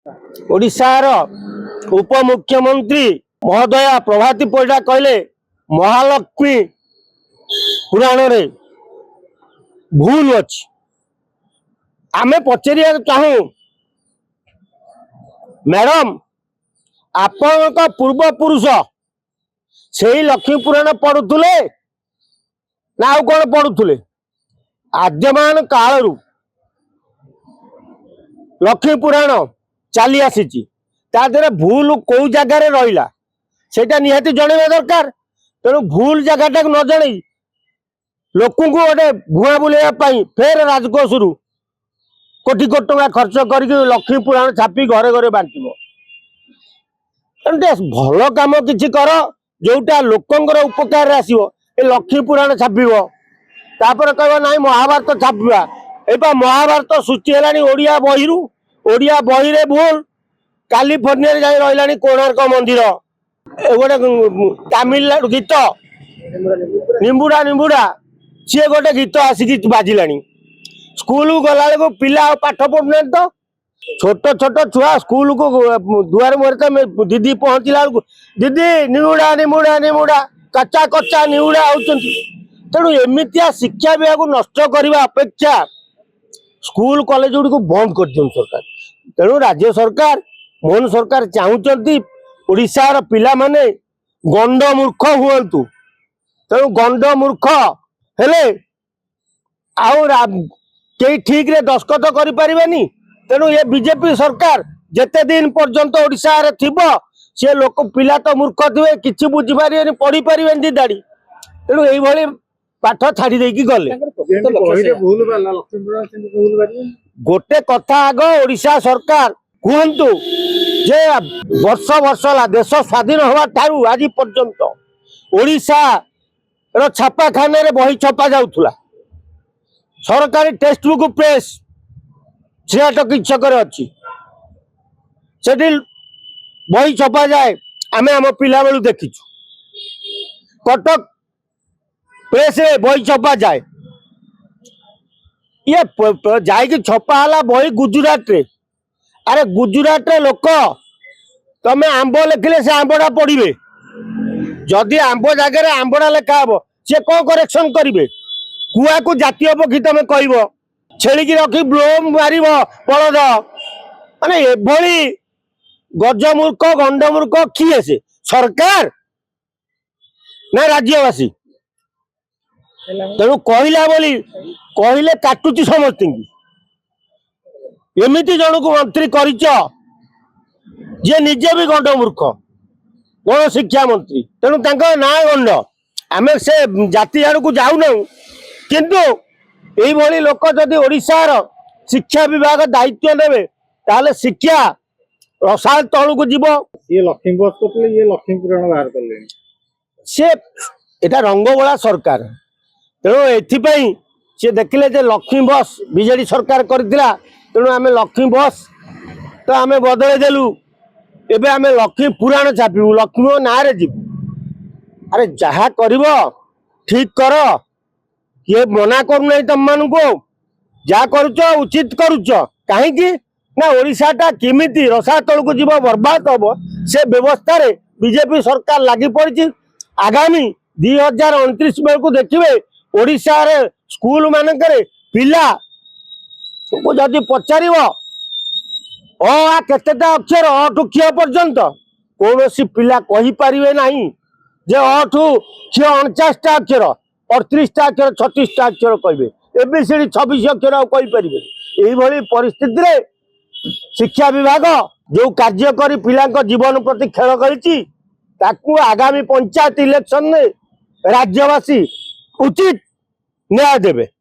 ओडिशार उपमुख्यमंत्री महोदया प्रभाती परिडा कहले महालक्ष्मी पुराण रे भूल अच्छी आमे पचारिया चाहूँ मैडम आपण पूर्व पुरुष से लक्ष्मी पुराण पढ़ुले ना आउ कौन पढ़ुले आद्यमान कालरू लक्ष्मी पुराण चली आसी भूल कौ जगार रहा सेटा निहाती जनवा दरकार तेणु भूल जगह न जन लोक गोटे भुआ बुलाई फेर राजकोष रु कोटी कोटी टका खर्च करके लक्ष्मी पुराण छापी घरे घरे बांटो भल कम कि कर जोटा लोकंर उपकार आसो ए लक्ष्मी पुराण छापिब तापर कह ना महाभारत छापा ए महाभारत सृष्टि है ओडिया बही ओडिया बही रे भूल कैलिफोर्निया जाई रही कोणार्क मंदिर गोटे तमिलनाडु गीत निम्बुड़ा निम्बुड़ा सी गोटे गीत आसिक बाजिला स्कूल गला पिला पाठ पढ़ुना तो छोट छोट छुआ स्कूल को दुआर मुहर दीदी पहुंचला दीदी निमुड़ा निमुड़ा निमुड़ा कच्चा कच्चा निमुड़ा होती तेणु एमतिया शिक्षा विभाग नष्ट करने अपेक्षा स्कूल कॉलेज गुड़ी को बंद कर दियन सरकार तेणु राज्य सरकार मोहन सरकार चाहूँगी ओडिशार पिला माने गंड मूर्ख हुअंतु तेणु गंड मूर्ख हेले कई ठीक रे दस्खत करि परिबेनी तेणु ये बीजेपी सरकार जेते दिन पर्यंत ओडिशा रे थिबो से लोक पिला तो मूर्ख थिबे किछि बुझी पारिबेनी पढ़ी पारिबेनी दिदाड़ी तेणु एई भली पाठ छाड़ी देकी गले गोटे कथा आग ओडिशा सरकार कहतु जे वर्ष वर्ष देश स्वाधीन हवा ठारू आज पर्यंत ओडिशा रो छापाखाना रे बही छपा जाउथुला सरकारी टेक्स्ट बुक प्रेस छियाटक छक अच्छी से बही छपा जाए आम आम पिला बेलू देखीचु कटक प्रेस रे बही छपा जाए ये जाइए छपा बही गुजरात रे अरे गुजरात रे लोक तमें आंब लिखिले से आंबड़ा पढ़े जदि आंब जगह आंबड़ा लेखा हम सी कौन करेक्शन करेंगे कुआ को जातीय पक्षी तमें कह छेड़ी रखी ब्लोम मार बलद माने एभली गजमूर्ख गंडमूर्ख किए से सरकार ना राज्यवासी तेणु कहला बोली कहले काटुची समस्त एमती जन को मंत्री कर निजे भी गंडमूर्ख गण शिक्षा मंत्री तेणु ना गंड आम से जाति आड़ को जाऊन किंतु यही लोक जदि ओडिशार शिक्षा विभाग दायित्व नेबे ताले शिक्षा रसाल तलू को जीव ये लक्ष्मी बस करले ये लक्ष्मी पुराण बाहर करले से एटा रंगबोला सरकार तेणु एथिपाई से देखिले जे लक्ष्मी बस बीजेडी सरकार करथिला तेणु आमे लक्ष्मी बस तो आमे बदले देलु एबे आमे लक्ष्मी पुराण छापिबु लक्ष्मी ना रे जीव अरे जहा करिवो ठीक कर ये मना करू नहीं तुम मान को जहाँ करुच उचित करुच कहीं ना ओडिशाटा किमिति रसा तल को जीव बर्बाद हम से व्यवस्था रे बीजेपी सरकार लगी पड़ी आगामी 2029 बेलू देखिए ओडिशा रे स्कूल मानक पिला जदि पचार केतेटा अक्षर अ ठू क्ष पर्यंत कौन पिला कही पारिबे नहीं जे अ ठू क्ष 49टा अक्षर 38टा अक्षर 36टा अक्षर कहे एबीसीडी 26 अक्षर कहीपर यही परिस्थिति रे शिक्षा विभाग जो कार्य करी पिला जीवन प्रति खेल कर आगामी पंचायत इलेक्शन में राज्यवासी उचित न्याय देवे।